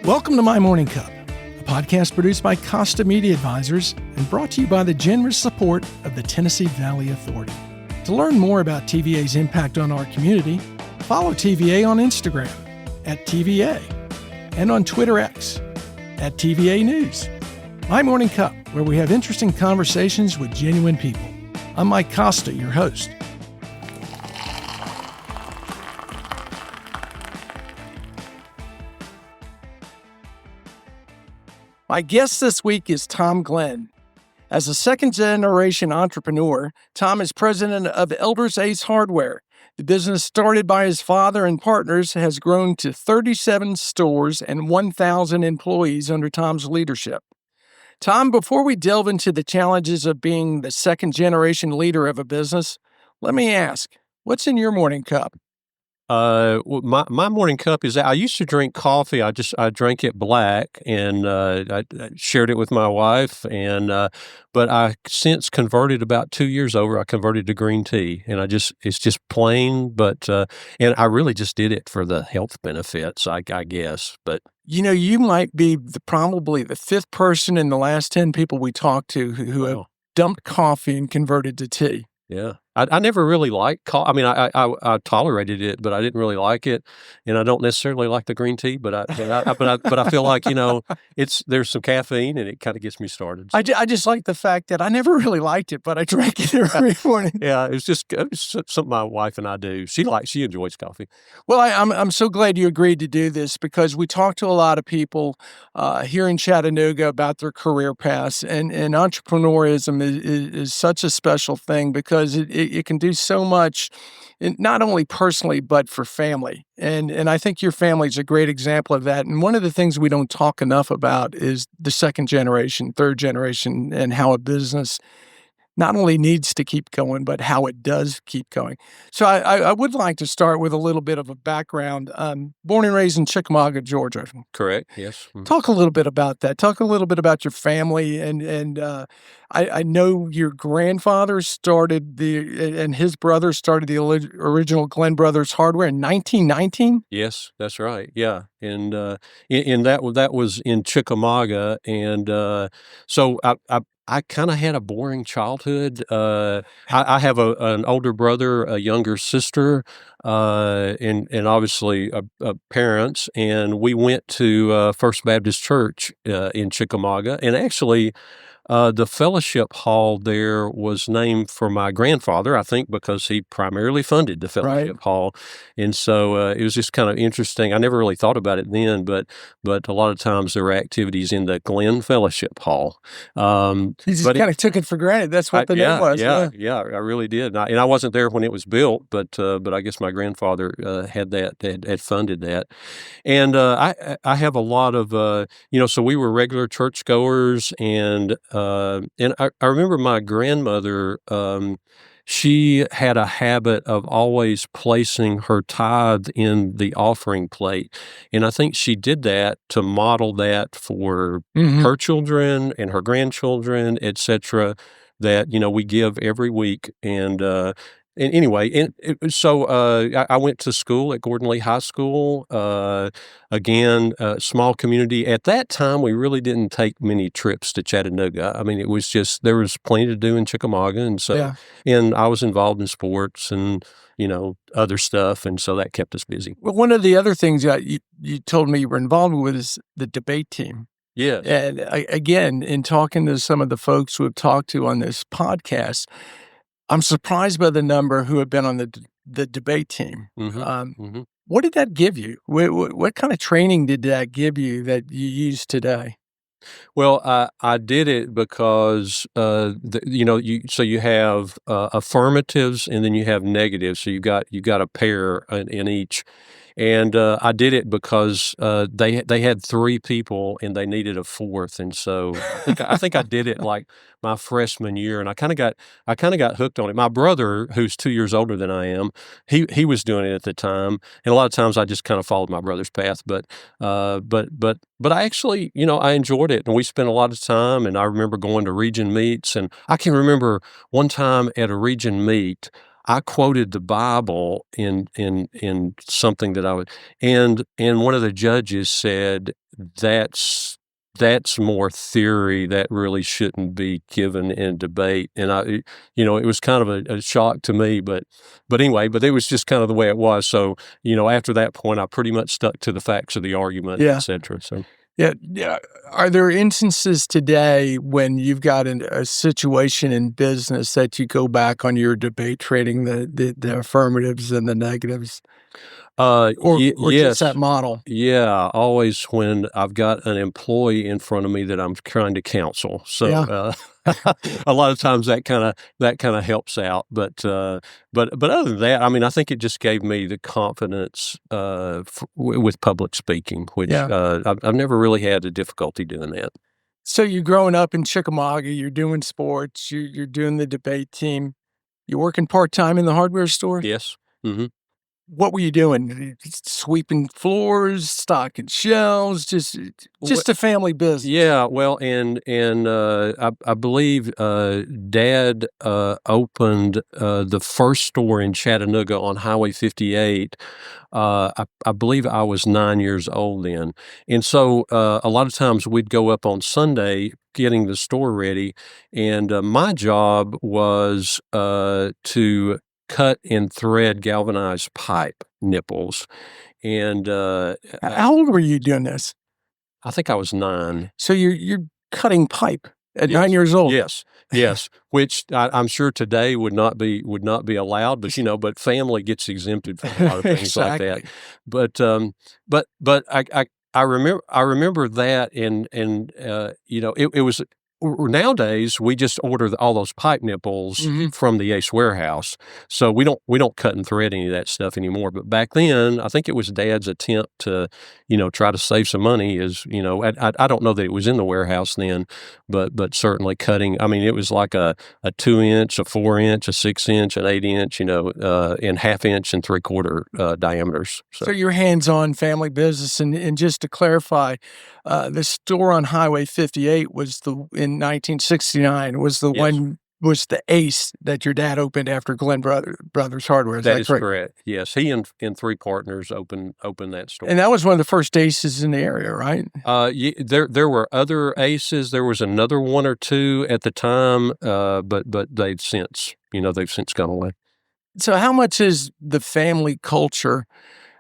Welcome to My Morning Cup, a podcast produced by Costa Media Advisors and brought to you by the generous support of the Tennessee Valley Authority. To learn more about TVA's impact on our community, follow TVA on Instagram at TVA and on Twitter X at TVA News. My Morning Cup, where we have interesting conversations with genuine people. I'm Mike Costa, your host. My guest this week is Tom Glenn. As a second-generation entrepreneur, Tom is president of Elders Ace Hardware. The business started by his father and partners has grown to 37 stores and 1,000 employees under Tom's leadership. Tom, before we delve into the challenges of being the second-generation leader of a business, let me ask, what's in your morning cup? My morning cup is, I used to drink coffee. I drank it black, and I shared it with my wife. But I since converted about 2 years over. I converted to green tea, and it's just plain. But and I really just did it for the health benefits, I guess. But you might be probably the fifth person in the last 10 people we talked to who have dumped coffee and converted to tea. Yeah. I never really liked coffee. I mean, I tolerated it, but I didn't really like it, and I don't necessarily like the green tea. But I feel like there's some caffeine, and it kind of gets me started. I just like the fact that I never really liked it, but I drank it every morning. Yeah, it's something my wife and I do. She enjoys coffee. Well, I'm so glad you agreed to do this because we talk to a lot of people here in Chattanooga about their career paths, and entrepreneurism is such a special thing because it can do so much, not only personally, but for family. And I think your family is a great example of that. And one of the things we don't talk enough about is the second generation, third generation, and how a business not only needs to keep going, but how it does keep going. So I would like to start with a little bit of a background. Born and raised in Chickamauga, Georgia. Correct, yes. Mm-hmm. Talk a little bit about that. Talk a little bit about your family. And I know your grandfather and his brother started the original Glenn Brothers Hardware in 1919? Yes, that's right, yeah. And that was in Chickamauga. And so I kind of had a boring childhood. I have an older brother, a younger sister, and obviously parents. And we went to First Baptist Church in Chickamauga. And actually, the fellowship hall there was named for my grandfather, I think, because he primarily funded the fellowship hall. And so it was just kind of interesting. I never really thought about it then, but a lot of times there were activities in the Glenn Fellowship Hall. You just kind of took it for granted. That's what the name was. Yeah, I really did. And I wasn't there when it was built, but I guess my grandfather had funded that. And I have a lot of, so we were regular churchgoers, and I remember my grandmother, she had a habit of always placing her tithe in the offering plate. And I think she did that to model that for her children and her grandchildren, et cetera, that, we give every week. And anyway, so I went to school at Gordon Lee High School. Again, small community. At that time, we really didn't take many trips to Chattanooga. I mean, it was just, there was plenty to do in Chickamauga. And so, and I was involved in sports and, other stuff. And so that kept us busy. Well, one of the other things you told me you were involved with is the debate team. Yeah. And again, in talking to some of the folks who have talked to on this podcast, I'm surprised by the number who have been on the debate team. What did that give you? What kind of training did that give you that you use today? Well, I did it because you have affirmatives and then you have negatives. So you got a pair in each. And I did it because they had three people and they needed a fourth, and so I think I did it like my freshman year, and I kind of got hooked on it. My brother, who's 2 years older than I am, he was doing it at the time, and a lot of times I just kind of followed my brother's path. But I actually, I enjoyed it, and we spent a lot of time. And I remember going to region meets, and I can remember one time at a region meet, I quoted the Bible in something that I would, and one of the judges said, "That's that's more theory, that really shouldn't be given in debate," and it was kind of a shock to me, but anyway, but it was just kind of the way it was, so, after that point, I pretty much stuck to the facts of the argument, Yeah. etcetera, so. Yeah, yeah. Are there instances today when you've got a situation in business that you go back on your debate trading the affirmatives and the negatives, or just that Yes. model? Yeah, always when I've got an employee in front of me that I'm trying to counsel. So, Yeah. a lot of times that kinda helps out, but other than that, I mean, I think it just gave me the confidence, with public speaking, which, Yeah. I've never really had a difficulty doing that. So you're growing up in Chickamauga, you're doing sports, you're doing the debate team. You're working part-time in the hardware store? Yes. Mhm. What were you doing? Sweeping floors, stocking shelves, just a family business? Yeah, well, I believe, dad, opened, the first store in Chattanooga on Highway 58. I believe I was 9 years old then, and so, a lot of times we'd go up on Sunday getting the store ready, and, my job was, to cut and thread galvanized pipe nipples, and, How old were you doing this? I think I was 9. So you're cutting pipe at 9 Yes, years old? yes, yes, which I'm sure today would not be allowed, but family gets exempted from a lot of things like that. Exactly. But, I remember that it was nowadays, we just order all those pipe nipples Mhm. from the Ace warehouse, so we don't cut and thread any of that stuff anymore, but back then, I think it was dad's attempt to, try to save some money I don't know that it was in the warehouse then, but certainly cutting. I mean, it was like a 2 inch, a 4 inch, a 6 inch, an 8 inch, and half inch and 3/4 diameters. So So you're hands-on family business, and just to clarify, the store on Highway 58 was in 1969, yes, was the Ace that your dad opened after Brothers Hardware, is that that is correct? correct. Yes, he and three partners opened that store. And that was one of the first Aces in the area, right? There were other Aces. There was another one or two at the time, but they've since gone away. So how much has the family culture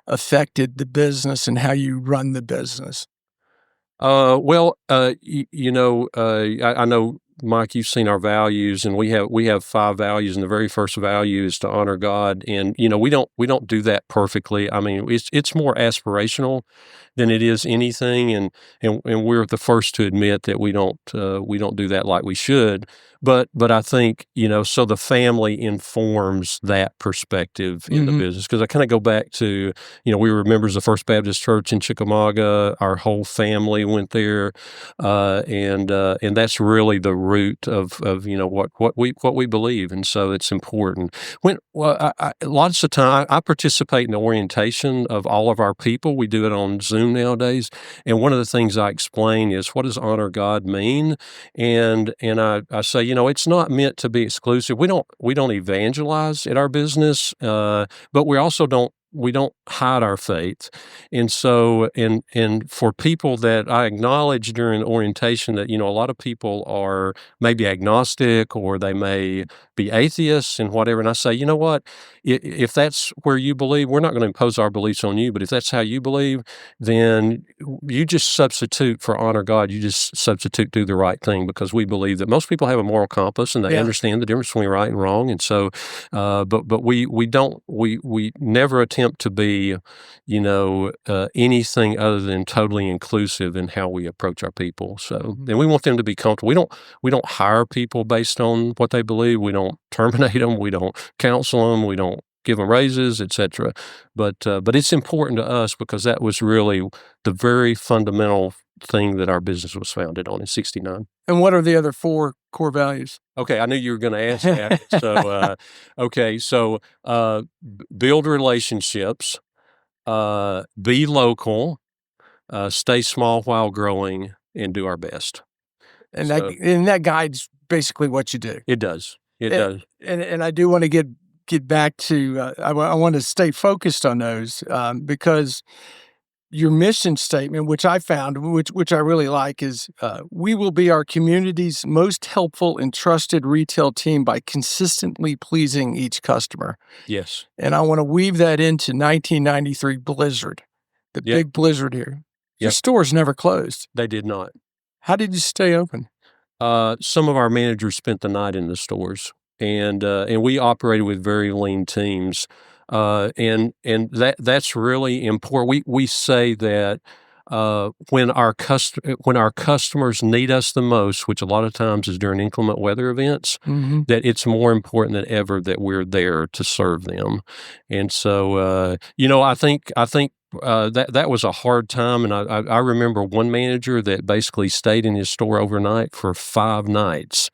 affected the business and how you run the business? Well, I know, Mike, you've seen our values, and we have 5 values, and the very first value is to honor God, and, we don't do that perfectly. I mean, it's more aspirational than it is anything, and we're the first to admit that we don't do that like we should, but I think, so the family informs that perspective in the Mhm. business because I kinda go back to, we were members of First Baptist Church in Chickamauga. Our whole family went there, and that's really the root of what we believe, and so it's important. Lots of time I participate in the orientation of all of our people. We do it on Zoom nowadays, and one of the things I explain is what does honor God mean, and I say it's not meant to be exclusive. We don't evangelize in our business, but we don't hide our faith. And so and for people that I acknowledge during orientation that, a lot of people are maybe agnostic or they may be atheists and whatever. And I say, you know what? If that's where you believe, we're not going to impose our beliefs on you. But if that's how you believe, then you just substitute for honor God. You just substitute do the right thing because we believe that most people have a moral compass and they Yeah. understand the difference between right and wrong. And so but we never attempt to be, anything other than totally inclusive in how we approach our people. So, Mhm. and we want them to be comfortable. We don't hire people based on what they believe. We don't terminate them. We don't counsel them. We don't give them raises, etc. But it's important to us because that was really the very fundamental thing that our business was founded on in '69. And what are the other 4 core values? Okay, I knew you were gonna ask that. So, okay, so, build relationships, be local, stay small while growing, and do our best. So And that guides basically what you do. it does. It A does. and I do wanna get get back to, I want to stay focused on those, because your mission statement, which I found, which I really like, is we will be our community's most helpful and trusted retail team by consistently pleasing each customer. Yes. And I want to weave that into 1993 blizzard, the Yep. big blizzard here. Your Yep. stores never closed. They did not. How did you stay open? Some of our managers spent the night in the stores, and we operated with very lean teams, and that's really important. We say that when when our customers need us the most, which a lot of times is during inclement weather events, Mhm. that it's more important than ever that we're there to serve them. And so, I think that was a hard time, and I remember one manager that basically stayed in his store overnight for 5 nights,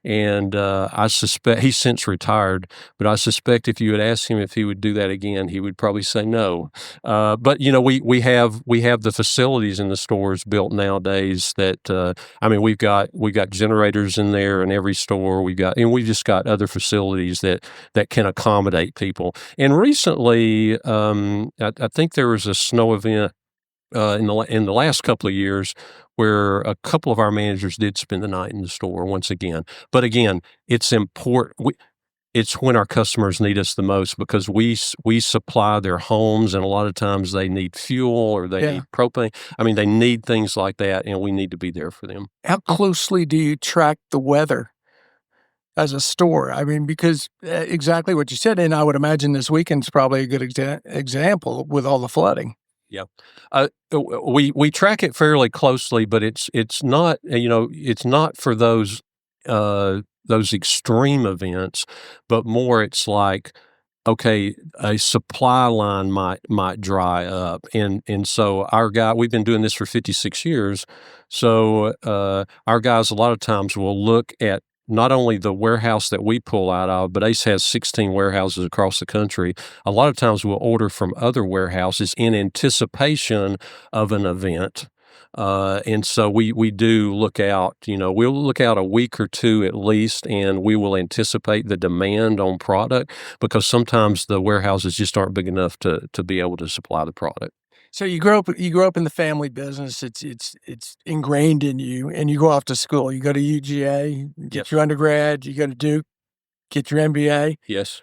and I suspect he's since retired, but I suspect if you had asked him if he would do that again, he would probably say no. But we have the facilities in the stores built nowadays that we've got generators in there in every store. We've just got other facilities that can accommodate people. And recently, I think there was a snow event in the last couple of years where a couple of our managers did spend the night in the store once again. But again, it's important. It's when our customers need us the most because we supply their homes, and a lot of times they need fuel or they Yeah. need propane. I mean, they need things like that, and we need to be there for them. How closely do you track the weather as a store? I mean, because exactly what you said, and I would imagine this weekend's probably a good example with all the flooding. Yeah. We track it fairly closely, but it's not, it's not for those extreme events, but more it's like, okay, a supply line might dry up. And so we've been doing this for 56 years. So our guys a lot of times will look at not only the warehouse that we pull out of, but Ace has 16 warehouses across the country. A lot of times we'll order from other warehouses in anticipation of an event. And so we do look out, we'll look out a week or two at least, and we will anticipate the demand on product because sometimes the warehouses just aren't big enough to be able to supply the product. So you grew up in the family business. It's ingrained in you, and you go off to school. You go to UGA, get Yes. your undergrad. You go to Duke, get your MBA. Yes.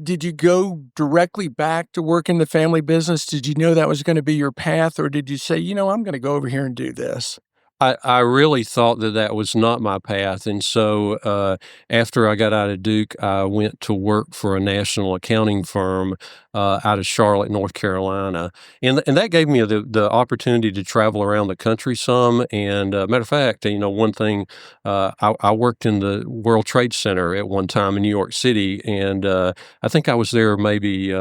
Did you go directly back to work in the family business? Did you know that was going to be your path, or did you say, I'm going to go over here and do this? I really thought that was not my path, and so after I got out of Duke, I went to work for a national accounting firm out of Charlotte, North Carolina, and that gave me the opportunity to travel around the country some. And matter of fact, one thing, I worked in the World Trade Center at one time in New York City, and I think I was there maybe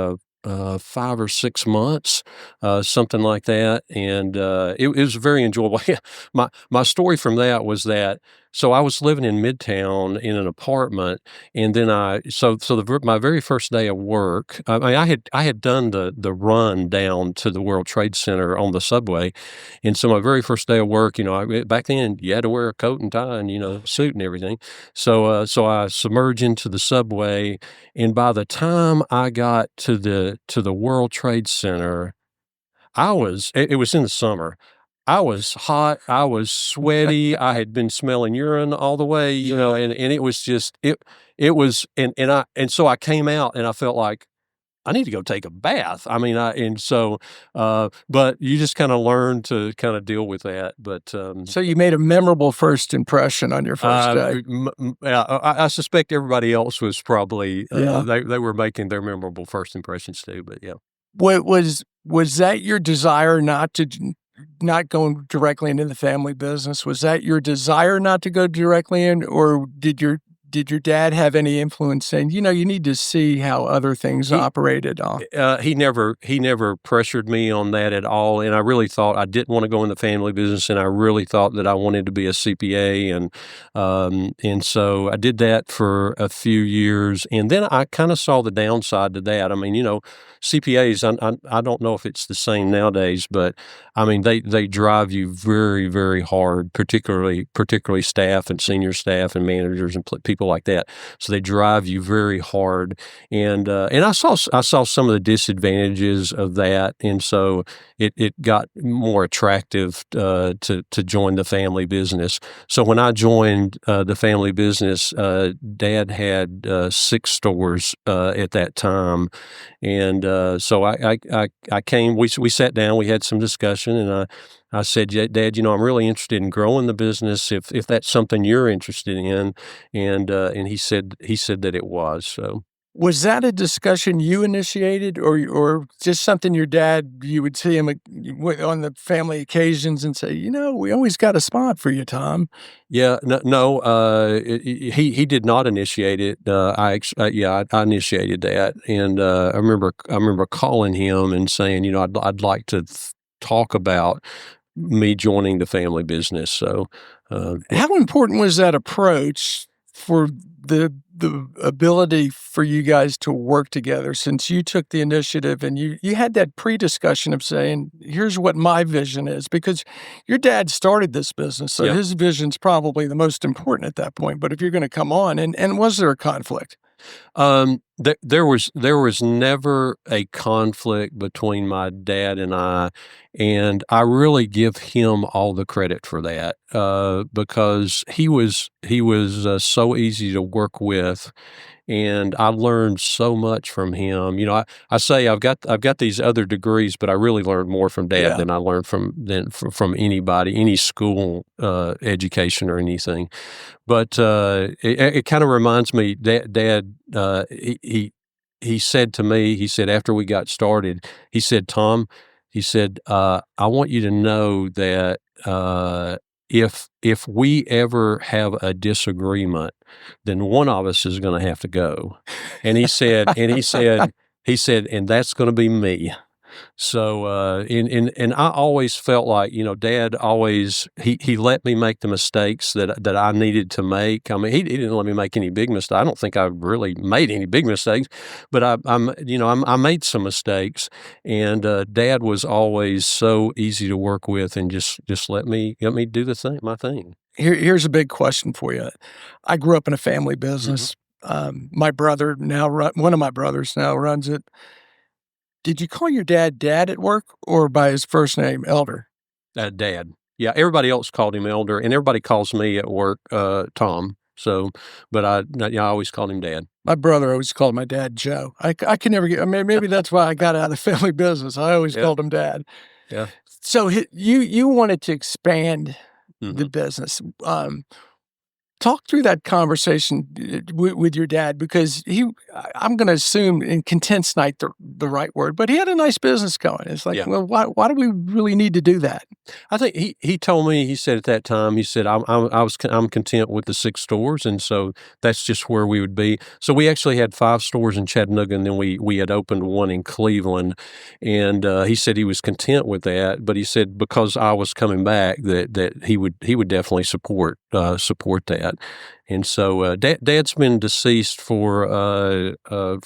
5 or 6 months, something like that, and it was very enjoyable. My story from that was that so I was living in Midtown in an apartment, and then my very first day of work, I mean, I had done the run down to the World Trade Center on the subway, and so my very first day of work, back then you had to wear a coat and tie and suit and everything, so I submerged into the subway, and by the time I got to the World Trade Center, it was in the summer. I was hot, I was sweaty, I had been smelling urine all the way, and it was just it was and so I came out and I felt like I need to go take a bath. I mean, but you just kinda learn to kinda deal with that, but, So you made a memorable first impression on your first day. yeah, I suspect everybody else was probably, Yeah. they were making their memorable first impressions too, but yeah. What was that your desire not going directly into the family business? Was that your desire not to go directly in, or did your dad have any influence saying, you need to see how other things operated? He never pressured me on that at all, and I really thought I didn't want to go in the family business, and I really thought that I wanted to be a CPA, and so I did that for a few years, and then I kind of saw the downside to that. I mean, CPAs, I don't know if it's the same nowadays, but I mean they drive you very, very hard, particularly staff and senior staff and managers and people people like that. So they drive you very hard, and I saw some of the disadvantages of that, and so it got more attractive to join the family business. So when I joined the family business, Dad had 6 stores at that time, and so I came. We sat down. We had some discussion, and I said, Dad, I'm really interested in growing the business. If that's something you're interested in, and he said that it was. So Was that a discussion you initiated, or just something your dad, you would see him on the family occasions and say, "We always got a spot for you, Tom." yeah, no, he did not initiate it. I initiated that, and I remember calling him and saying, I'd like to talk about me joining the family business. So, yeah. How important was that approach for the ability for you guys to work together, since you took the initiative and you had that pre-discussion of saying, "Here's what my vision is," because your dad started this business, so Yeah. his vision's probably the most important at that point, but if you're gonna come on, and was there a conflict? There was never a conflict between my dad and I really give him all the credit for that, because he was so easy to work with, and I learned so much from him. I say I've got these other degrees, but I really learned more from Dad Yeah. than I learned from anybody, any school education or anything. But it kind of reminds me, Dad. He said to me, he said after we got started, he said, Tom, he said, I want you to know that if we ever have a disagreement, then one of us is going to have to go. And he said, and that's going to be me. So, and I always felt like, Dad always he let me make the mistakes that I needed to make. I mean, he didn't let me make any big mistakes. I don't think I really made any big mistakes, but I made some mistakes, and Dad was always so easy to work with, and just let me do my thing. Here's a big question for you. I grew up in a family Hmm. business. My brother now one of my brothers now runs it. Did you call your dad at work, or by his first name, Elder? Dad. Yeah, everybody else called him Elder, and everybody calls me at work Tom. So, but I always called him Dad. My brother always called my dad Joe. I could never get. I mean, maybe that's why I got out of family business. I always Yeah, called him Dad. yeah. So you wanted to expand the Hmm. business. Talk through that conversation with your dad, because I'm going to assume, in content's not the right word, but he had a nice business going. It's like, Yeah. well, why do we really need to do that? I think he told me, he said at that time, he said, I'm content with the 6 stores, and so that's just where we would be. So we actually had 5 stores in Chattanooga, and then we had opened one in Cleveland, and he said he was content with that, but he said because I was coming back, that he would definitely support that. And so Dad's been deceased for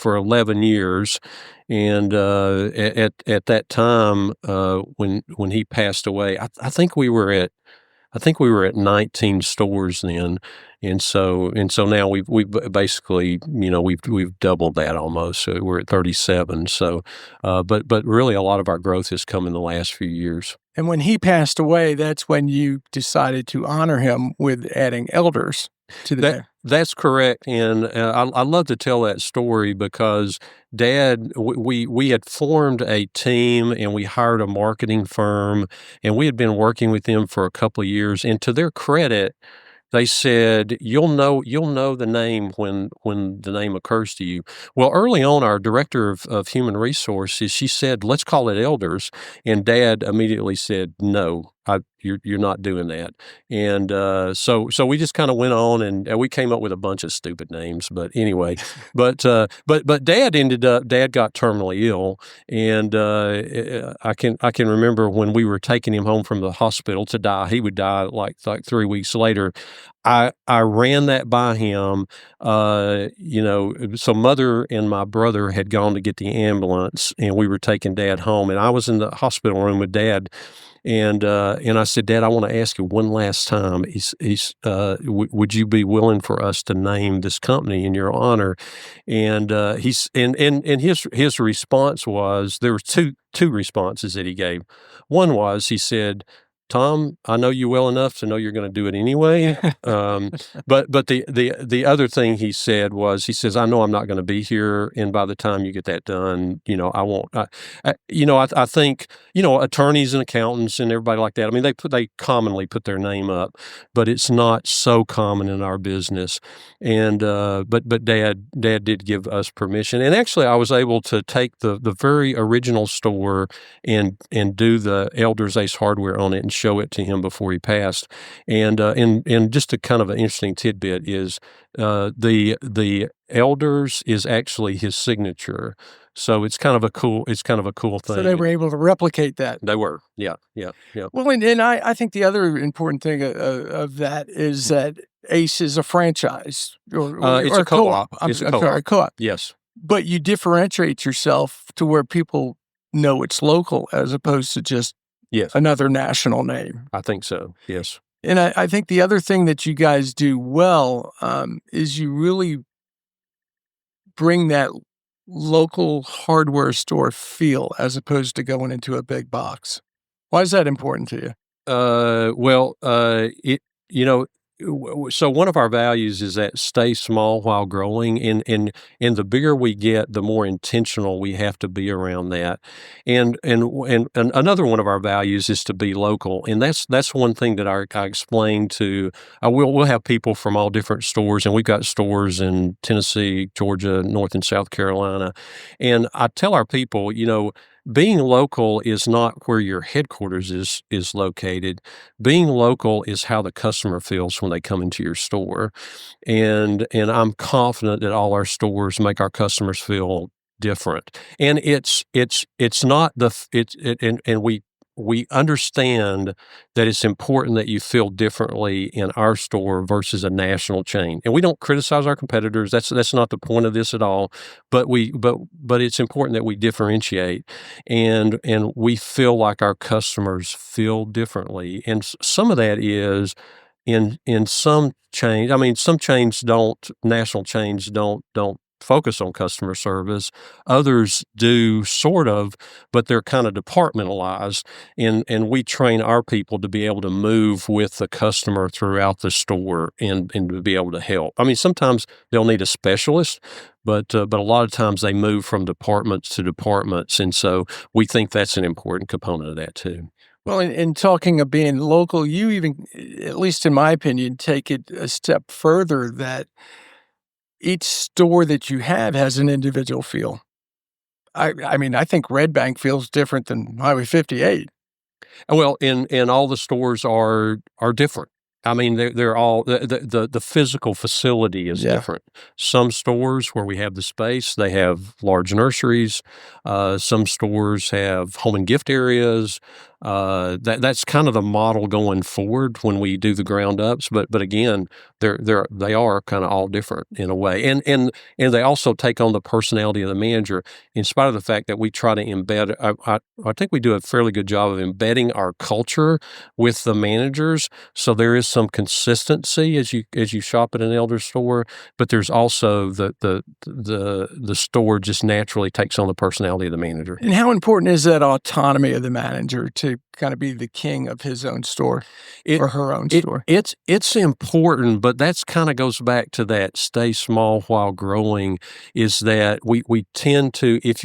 11 years, and at that time, when he passed away, I think we were at 19 stores then, and so now we've basically, we've doubled that almost. So we're at 37. So, but really, a lot of our growth has come in the last few years. And when he passed away, that's when you decided to honor him with adding elders to the That day. that's correct, and I love to tell that story because Dad, we had formed a team, and we hired a marketing firm, and we had been working with them for a couple of years. And to their credit, they said, "You'll know the name when the name occurs to you." Well, early on, our director of human resources, she said, "Let's call it Elders," and Dad immediately said, "No, you're not doing that." And so we just kind of went on, and we came up with a bunch of stupid names. But anyway, but Dad got terminally ill, and I can remember when we were taking him home from the hospital to die. He would die like 3 weeks later. I ran that by him. So Mother and my brother had gone to get the ambulance, and we were taking Dad home, and I was in the hospital room with Dad, And I said, "Dad, I want to ask you one last time. Would you be willing for us to name this company in your honor?" And his response was, there were two responses that he gave. One was, he said, "Tom, I know you well enough to know you're going to do it anyway." Um, but the other thing he said was, he says, "I know I'm not going to be here, and by the time you get that done, I won't." I think attorneys and accountants and everybody like that. I mean, they commonly put their name up, but it's not so common in our business. And but Dad did give us permission, and actually, I was able to take the very original store and do the Elders Ace hardware on it and show it to him before he passed. And just a kind of an interesting tidbit is, the Elders is actually his signature. So it's kind of a cool So they thing. were able to replicate that. They were. Yeah, yeah, yeah. Well, and I think the other important thing of that is that Ace is a franchise It's or a co-op. I'm It's a I'm sorry, co-op. co-op. Yes. But you differentiate yourself to where people know it's local as opposed to just Yes. another national name. I think so. Yes. And I think the other thing that you guys do well is you really bring that local hardware store feel as opposed to going into a big box. Why is that important to you? Well, it you know, so one of our values is that stay small while growing, and the bigger we get, the more intentional we have to be around that. And another one of our values is to be local, and that's one thing that I explain to. We'll have people from all different stores, and we've got stores in Tennessee, Georgia, North and South Carolina, and I tell our people, being local is not where your headquarters is located. Being local is how the customer feels when they come into your store, and I'm confident that all our stores make our customers feel different. And it's not the f- it and we understand that it's important that you feel differently in our store versus a national chain. And we don't criticize our competitors. That's not the point of this at all. But it's important that we differentiate, and we feel like our customers feel differently. And some of that is in some chains. I mean, some chains don't, national chains don't focus on customer service. Others do, sort of, but they're kind of departmentalized, and we train our people to be able to move with the customer throughout the store and to be able to help. I mean, sometimes they'll need a specialist, but a lot of times they move from departments to departments, and so we think that's an important component of that too. Well, in talking of being local, you even, at least in my opinion, take it a step further that each store that you have has an individual feel. I mean, I think Red Bank feels different than Highway 58. Well, and all the stores are different. I mean, they're all the physical facility is Yeah. different. Some stores where we have the space, they have large nurseries. Some stores have home and gift areas. That's kind of the model going forward when we do the ground ups. But again, they are kind of all different in a way, and they also take on the personality of the manager. In spite of the fact that we try to embed, I think we do a fairly good job of embedding our culture with the managers. So there is some consistency as you shop at an elder store, but there's also the store just naturally takes on the personality of the manager. And how important is that autonomy of the manager to kind of be the king of his own store It or her own it store? it's important, but that's kind of goes back to that stay small while growing. Is that we tend to, if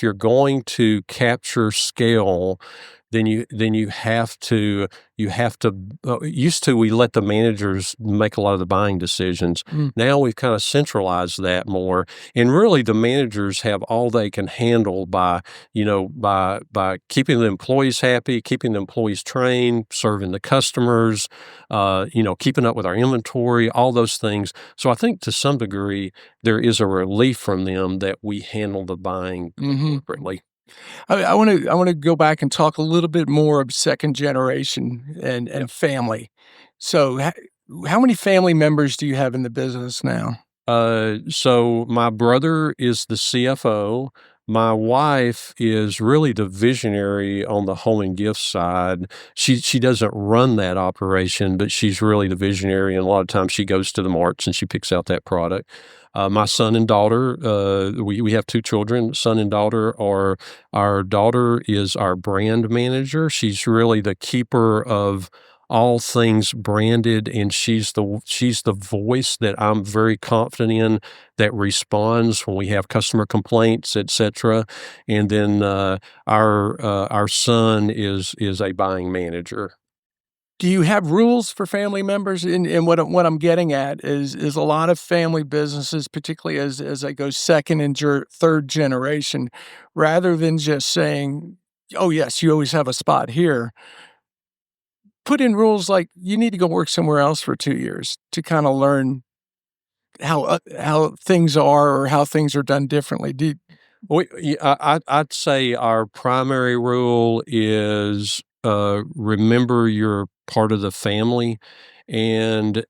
you're going to capture scale, then you have to used to, we let the managers make a lot of the buying decisions. Mm. Now we've kind of centralized that more, and really the managers have all they can handle by keeping the employees happy, keeping the employees trained, serving the customers, keeping up with our inventory, all those things. So I think to some degree there is a relief from them that we handle the buying Mhm. corporately. I wanna go back and talk a little bit more of second generation Yeah. and family. So, how many family members do you have in the business now? So my brother is the CFO. My wife is really the visionary on the home and gift side. She doesn't run that operation, but she's really the visionary, and a lot of times she goes to the marts and she picks out that product. My son and daughter, we have 2 children, son and daughter are our daughter is our brand manager. She's really the keeper of all things branded, and she's the voice that I'm very confident in that responds when we have customer complaints, etcetera. And then, our son is a buying manager. Do you have rules for family members? And what I'm getting at is a lot of family businesses, particularly as they go second and third generation, rather than just saying, "Oh, yes, you always have a spot here," put in rules like, "You need to go work somewhere else for 2 years to kinda learn how things are or how things are done differently." I'd say our primary rule is, remember you're part of the family, and,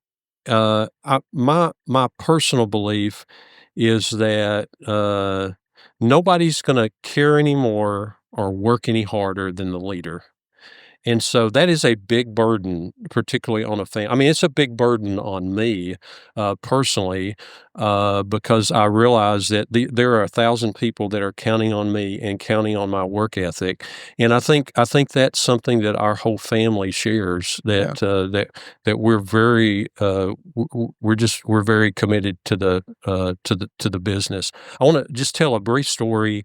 my personal belief is that, nobody's gonna care any more or work any harder than the leader. And so that is a big burden, particularly on a I mean, it's a big burden on me, personally, because I realize that there are 1,000 people that are counting on me and counting on my work ethic. And I think that's something that our whole family shares, Yeah. that we're very, we're very committed to the business. I wanna just tell a brief story,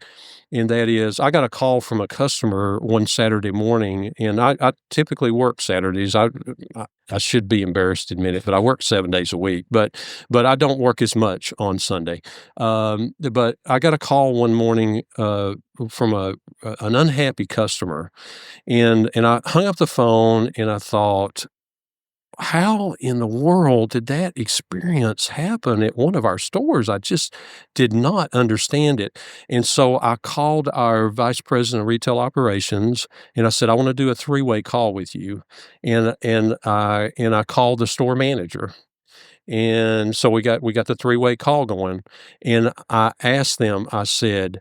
and that is I got a call from a customer one Saturday morning, and I typically work Saturdays. I should be embarrassed to admit it, but I work 7 days a week, but I don't work as much on Sunday. But I got a call one morning, from an unhappy customer, and I hung up the phone, and I thought, how in the world did that experience happen at one of our stores? I just did not understand it. And so I called our vice president of retail operations, and I said, I want to do a three-way call with you. And I called the store manager. And so we got the three-way call going. And I asked them, I said,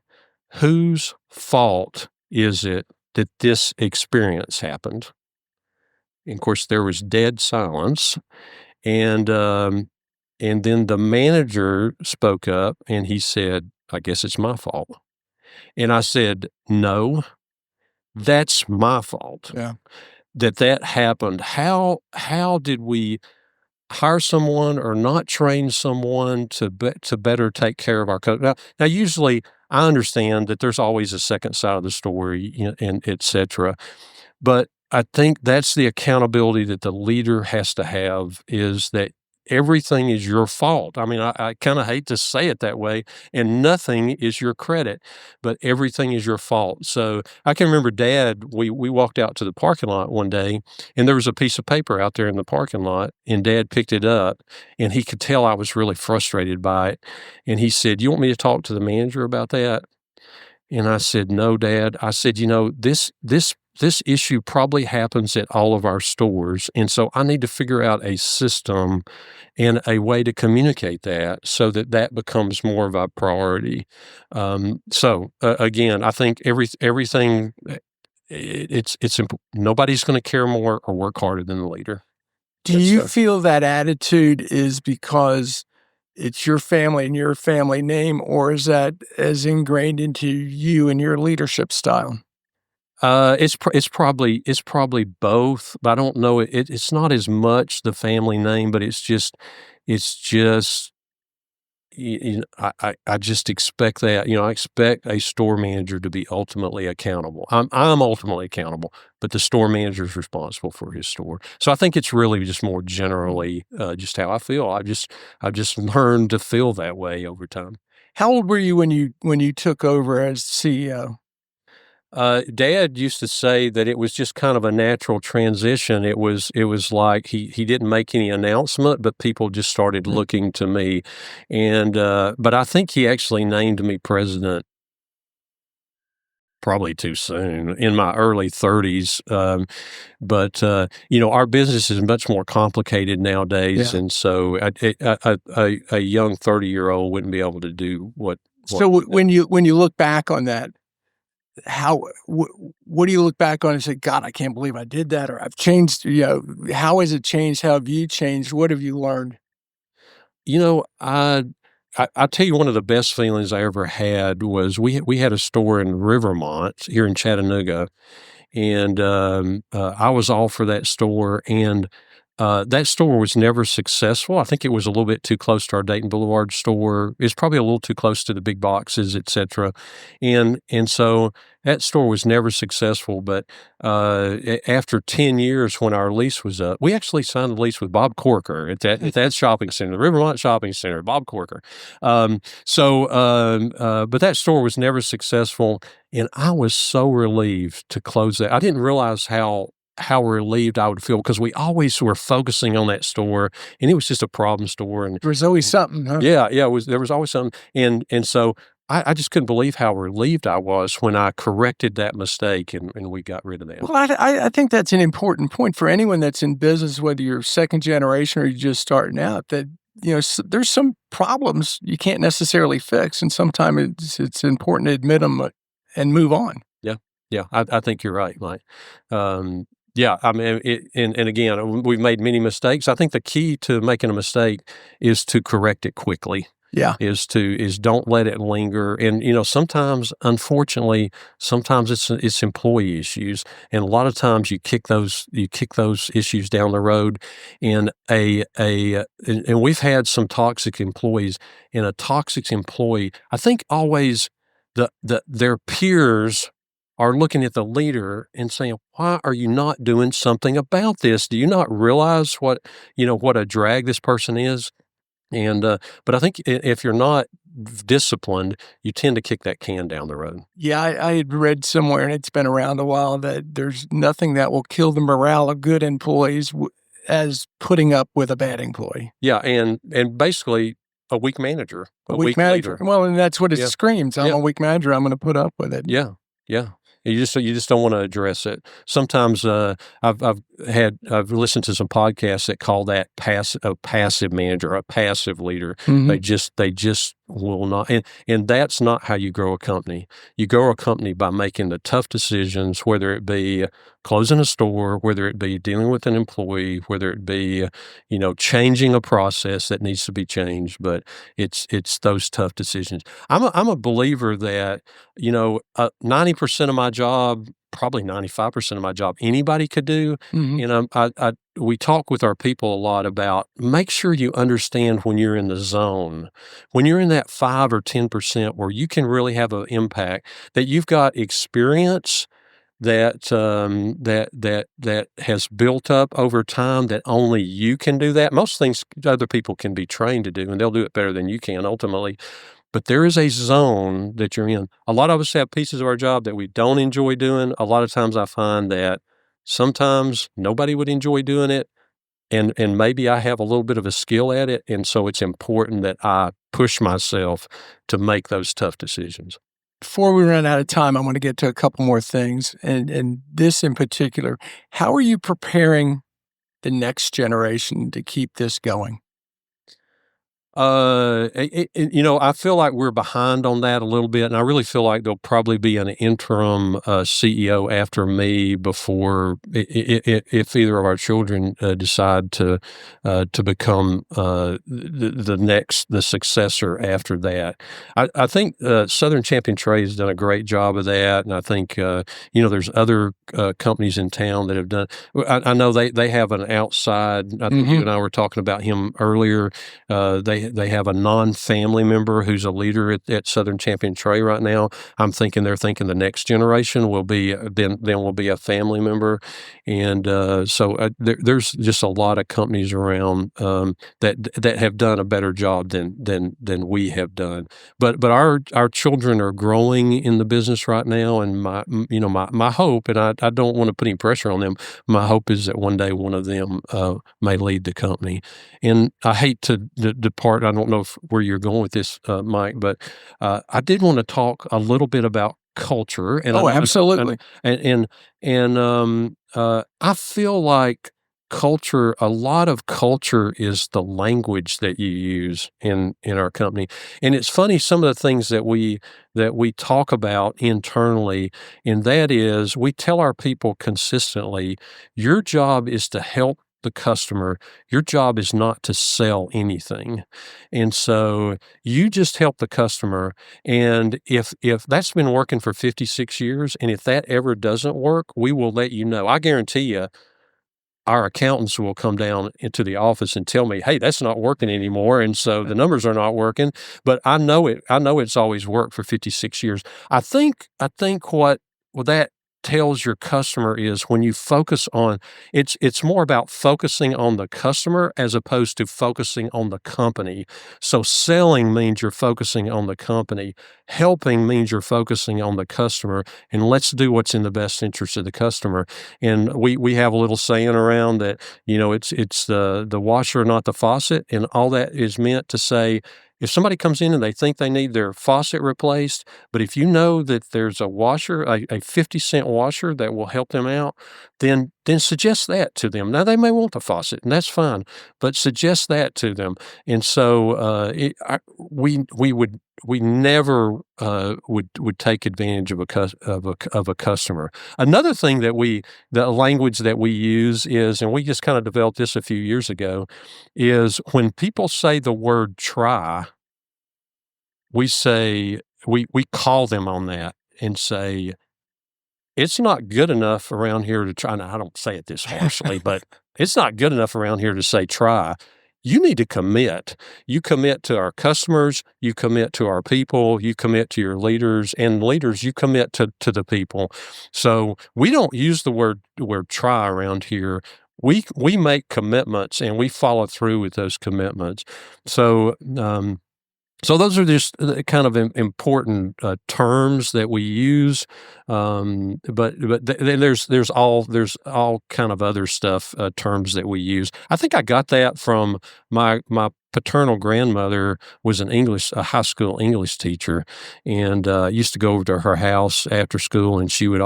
whose fault is it that this experience happened? And of course, there was dead silence. And, and then the manager spoke up and he said, I guess it's my fault. And I said, no, that's my fault Yeah. that happened. How did we hire someone or not train someone to better take care of our customer? Now, usually I understand that there's always a second side of the story, and et cetera. But I think that's the accountability that the leader has to have, is that everything is your fault. I mean, I kind of hate to say it that way, and nothing is your credit, but everything is your fault. So I can remember Dad, we walked out to the parking lot one day, and there was a piece of paper out there in the parking lot, and Dad picked it up, and he could tell I was really frustrated by it. And he said, you want me to talk to the manager about that? And I said, "No, Dad." I said, this issue probably happens at all of our stores, and so I need to figure out a system and a way to communicate that so that that becomes more of a priority." Again, I think everything, it's nobody's gonna care more or work harder than the leader. Do you feel that attitude is because it's your family and your family name, or is that as ingrained into you and your leadership style? It's probably both, but I don't know, it's not as much the family name, but it's just I just expect that, I expect a store manager to be ultimately accountable. I'm ultimately accountable, but the store manager is responsible for his store. So I think it's really just more generally, just how I feel. I've just learned to feel that way over time. How old were you when you took over as CEO? Dad used to say that it was just kind of a natural transition. It was like he didn't make any announcement, but people just started Mm. looking to me, and but I think he actually named me president probably too soon in my early 30s. But our business is much more complicated nowadays, Yeah. and so a young 30-year-old wouldn't be able to do what So when you look back on that, how what do you look back on and say, "God, I can't believe I did that," or "I've changed," how has it changed? How have you changed? What have you learned? You know, I tell you one of the best feelings I ever had was we had a store in Rivermont here in Chattanooga, and, I was all for that store, and, that store was never successful. I think it was a little bit too close to our Dayton Boulevard store. It's probably a little too close to the big boxes, etcetera, and so that store was never successful, but, after 10 years when our lease was up, we actually signed a lease with Bob Corker at that shopping center, the Rivermont Shopping Center, Bob Corker. But that store was never successful, and I was so relieved to close that. I didn't realize how relieved I would feel because we always were focusing on that store, and it was just a problem store, and There was always something, huh? yeah, yeah, it was there was always something, and so I just couldn't believe how relieved I was when I corrected that mistake and we got rid of that. Well, I think that's an important point for anyone that's in business, whether you're second generation or you're just starting out, that, there's some problems you can't necessarily fix, and sometimes it's important to admit them and move on. Yeah, yeah, I think you're right, Mike. Um, yeah, I mean, and again, we've made many mistakes. I think the key to making a mistake is to correct it quickly. Yeah. Is don't let it linger, and sometimes, unfortunately, sometimes it's employee issues, and a lot of times you kick those issues down the road, and and we've had some toxic employees, and a toxic employee, I think always their peers are looking at the leader and saying, "Why are you not doing something about this? Do you not realize what a drag this person is?" And, but I think if you're not disciplined, you tend to kick that can down the road. Yeah, I had read somewhere, and it's been around a while, that there's nothing that will kill the morale of good employees as putting up with a bad employee. Yeah, and basically a weak manager, A a weak weak manager. leader. Well, and that's what it Yeah, screams. I'm yeah. a weak manager. I'm going to put up with it. Yeah, yeah. You just don't wanna address it. Sometimes, I've listened to some podcasts that call that a passive manager, a passive leader. Hmm. They just will not, and that's not how you grow a company. You grow a company by making the tough decisions, whether it be closing a store, whether it be dealing with an employee, whether it be, changing a process that needs to be changed, but it's those tough decisions. I'm a believer that 90% of my job, probably 95% of my job, anybody could do. Hmm. We talk with our people a lot about make sure you understand when you're in the zone, when you're in that 5 or 10% where you can really have an impact, that you've got experience that has built up over time that only you can do that. Most things other people can be trained to do, and they'll do it better than you can ultimately. But there is a zone that you're in. A lot of us have pieces of our job that we don't enjoy doing. A lot of times I find that sometimes nobody would enjoy doing it, and maybe I have a little bit of a skill at it, and so it's important that I push myself to make those tough decisions. Before we run out of time, I want to get to a couple more things, and this in particular. How are you preparing the next generation to keep this going? I feel like we're behind on that a little bit, and I really feel like there'll probably be an interim CEO after me before if either of our children decide to become the successor after that. I think Southern Champion Trade has done a great job of that, and I think there's other companies in town that have done. I know they have an outside. I think you Mhm. and I were talking about him earlier. They have a non-family member who's a leader at Southern Champion Trade right now. They're thinking the next generation will be then will be a family member, and there's just a lot of companies around that have done a better job than we have done. But our children are growing in the business right now, and my hope, and I don't want to put any pressure on them. My hope is that one day one of them may lead the company. And I hate to depart. I don't know where you're going with this, Mike, but I did want to talk a little bit about culture, and I Oh, know, absolutely. and I feel like culture, a lot of culture is the language that you use in our company. And it's funny, some of the things that we talk about internally, and that is we tell our people consistently, your job is to help the customer. Your job is not to sell anything. And so you just help the customer. And if that's been working for 56 years, and if that ever doesn't work, we will let you know. I guarantee you our accountants will come down into the office and tell me, "Hey, that's not working anymore, and so the numbers are not working." But I know it's always worked for 56 years. I think what that tells your customer is when you focus on it's more about focusing on the customer as opposed to focusing on the company. So selling means you're focusing on the company, helping means you're focusing on the customer, and let's do what's in the best interest of the customer. And we have a little saying around that, it's the washer, not the faucet, and all that is meant to say, if somebody comes in and they think they need their faucet replaced, but if you know that there's a washer, a 50-cent washer that will help them out, then suggest that to them. Now they may want the faucet, and that's fine, but suggest that to them. And so we never would take advantage of a customer. Another thing the language that we use is, and we just kind of developed this a few years ago, is when people say the word try, we call them on that and say, it's not good enough around here to try. Now, I don't say it this harshly, but it's not good enough around here to say try. You need to commit. You commit to our customers, you commit to our people, you commit to your leaders, and leaders, you commit to the people. So we don't use the word try around here. We make commitments and we follow through with those commitments. So so those are just kind of important terms that we use, but there's all kind of other stuff, terms that we use. I think I got that from my paternal grandmother was a high school English teacher, and I used to go over to her house after school, and she had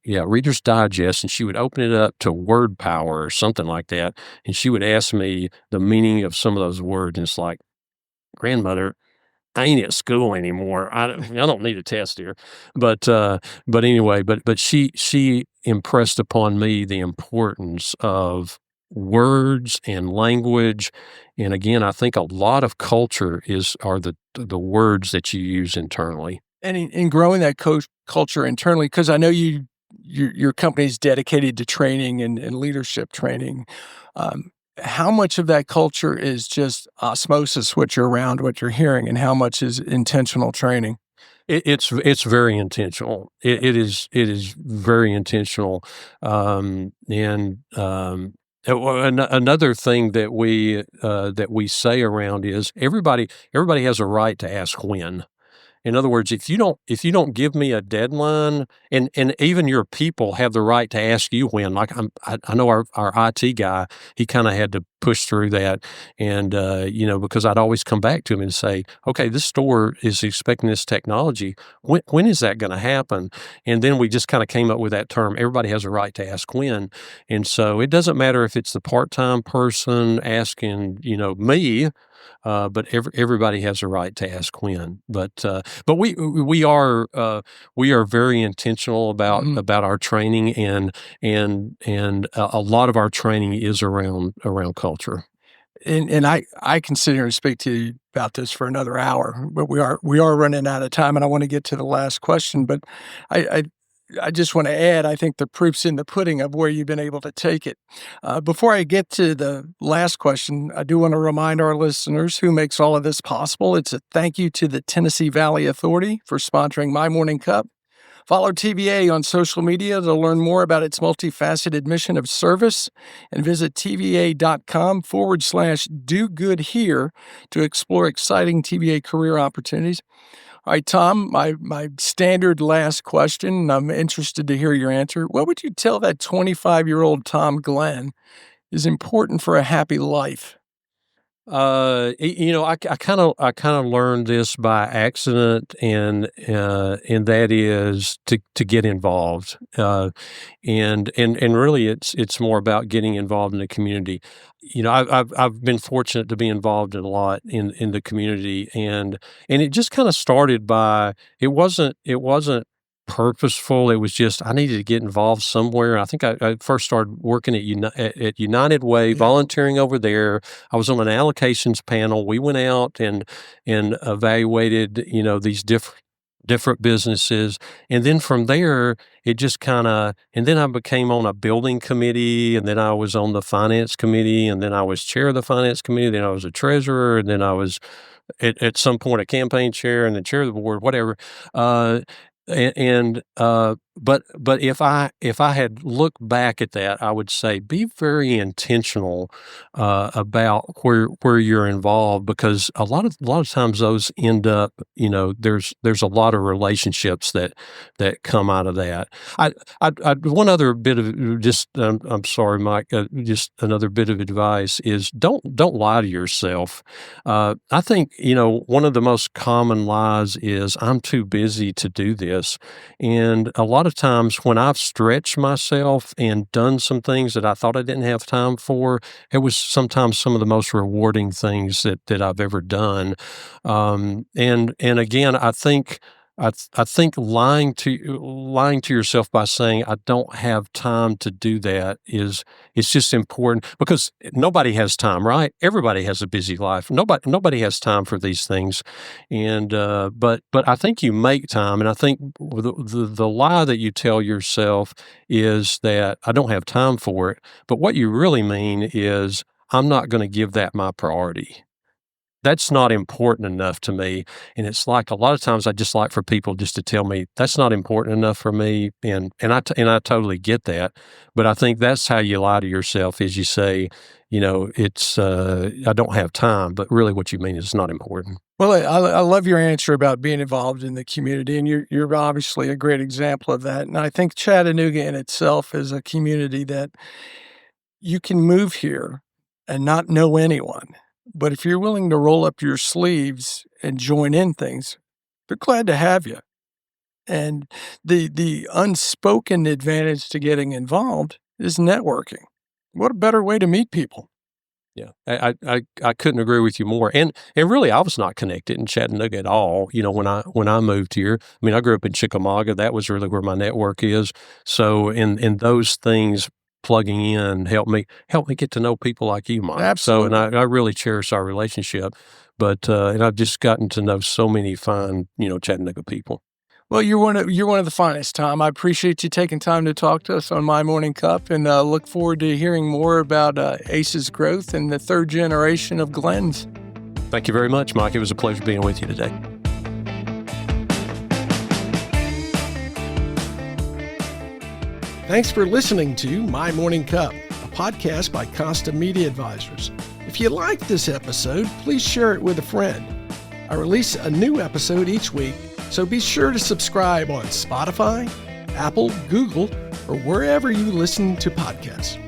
Reader's Digest, and she would open it up to Word Power or something like that, and she would ask me the meaning of some of those words, and it's like, "Grandmother, I ain't at school anymore. I don't need a test here." But anyway, but she impressed upon me the importance of words and language, and again, I think a lot of culture are the words that you use internally. And in growing that culture internally, because I know your company is dedicated to training and leadership training. How much of that culture is just osmosis, what you're around, what you're hearing, and how much is intentional training? It's very intentional. It is very intentional, another thing that we say around is everybody has a right to ask when. In other words, if you don't give me a deadline, and even your people have the right to ask you when. Like I know our IT guy, he kind of had to push through that, and because I'd always come back to him and say, "Okay, this store is expecting this technology. When is that going to happen?" And then we just kind of came up with that term. Everybody has a right to ask when, and so it doesn't matter if it's the part-time person asking, me. But everybody has a right to ask when. But we are very intentional Mhm. about our training, and a lot of our training is around culture. And I can sit here and speak to you about this for another hour, but we are running out of time, and I want to get to the last question. But I I, I just want to add, I think the proof's in the pudding of where you've been able to take it. Before I get to the last question, I do want to remind our listeners who makes all of this possible. It's a thank you to the Tennessee Valley Authority for sponsoring My Morning Cup. Follow TVA on social media to learn more about its multifaceted mission of service, and visit TVA.com/do good here to explore exciting TVA career opportunities. All right, Tom, my standard last question, and I'm interested to hear your answer. What would you tell that 25-year-old Tom Glenn is important for a happy life? I kind of learned this by accident, and that is to get involved, and really it's more about getting involved in the community. I've been fortunate to be involved in a lot in the community, and it just kind of started by it wasn't purposeful. It was just I needed to get involved somewhere. I think I first started working at United Way, Yeah. volunteering over there. I was on an allocations panel. We went out and evaluated, these different businesses, and then from there, it just kinda and then I became on a building committee, and then I was on the finance committee, and then I was chair of the finance committee, then I was a treasurer, and then I was at some point a campaign chair and then chair of the board, whatever. Uh, but if I had looked back at that, I would say be very intentional about where you're involved, because a lot of times those end up, there's a lot of relationships that come out of that. One other bit of just I'm sorry, Mike. Just another bit of advice is don't lie to yourself. I think one of the most common lies is I'm too busy to do this, and a lot of times when I've stretched myself and done some things that I thought I didn't have time for, it was sometimes some of the most rewarding things that I've ever done. And again, I think lying to yourself by saying I don't have time to do that is it's just important, because nobody has time, right? Everybody has a busy life. Nobody has time for these things, and but I think you make time, and I think the lie that you tell yourself is that I don't have time for it, but what you really mean is I'm not going to give that my priority. That's not important enough to me. And it's like a lot of times I just like for people just to tell me that's not important enough for me. And I totally get that. But I think that's how you lie to yourself, is you say, it's, I don't have time, but really what you mean is it's not important. Well, I love your answer about being involved in the community, and you're obviously a great example of that. And I think Chattanooga in itself is a community that you can move here and not know anyone, but if you're willing to roll up your sleeves and join in things, they're glad to have you. And the unspoken advantage to getting involved is networking. What a better way to meet people. Yeah, I couldn't agree with you more. And really, I was not connected in Chattanooga at all. When I moved here, I mean, I grew up in Chickamauga. That was really where my network is. So, in those things, plugging in helped me get to know people like you, Mike. So, and Absolutely. I really cherish our relationship. But and I've just gotten to know so many fine, Chattanooga people. Well, you're one of the finest, Tom. I appreciate you taking time to talk to us on My Morning Cup, and look forward to hearing more about Ace's growth and the third generation of Glenn's. Thank you very much, Mike. It was a pleasure being with you today. Thanks for listening to My Morning Cup, a podcast by Costa Media Advisors. If you liked this episode, please share it with a friend. I release a new episode each week, so be sure to subscribe on Spotify, Apple, Google, or wherever you listen to podcasts.